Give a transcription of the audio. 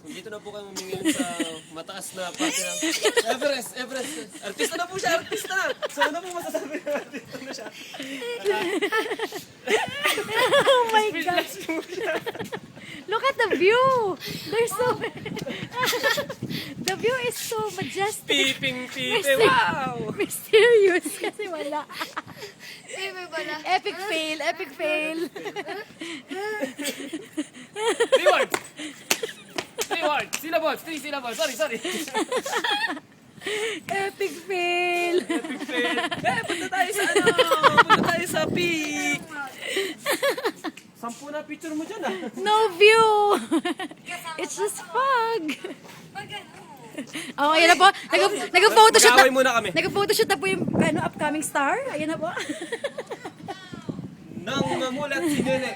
Dito na po kayo mamingin sa mataas na parte ng Everest, Everest. Artista na po siya, artista! So ano po masasabi na artista na siya? Oh my God! Look at the view! There's so... The view is so majestic. Piping, wow! Mysterious kasi wala. May bala. Epic fail, epic fail. Reward! Reward! Syllables, 3 syllables. Sorry. Epic fail. Epic fail. Punta tayo sa ano? Punta tayo sa peak. 10 na picture mo dyan ah. No view. It's just fog. Pag ano? Oh, ayan na po. Nag-photoshoot na. Mag-away muna kami. Nag-photoshoot na po yung upcoming star. Ayan na po. Nang mamulat si Nene.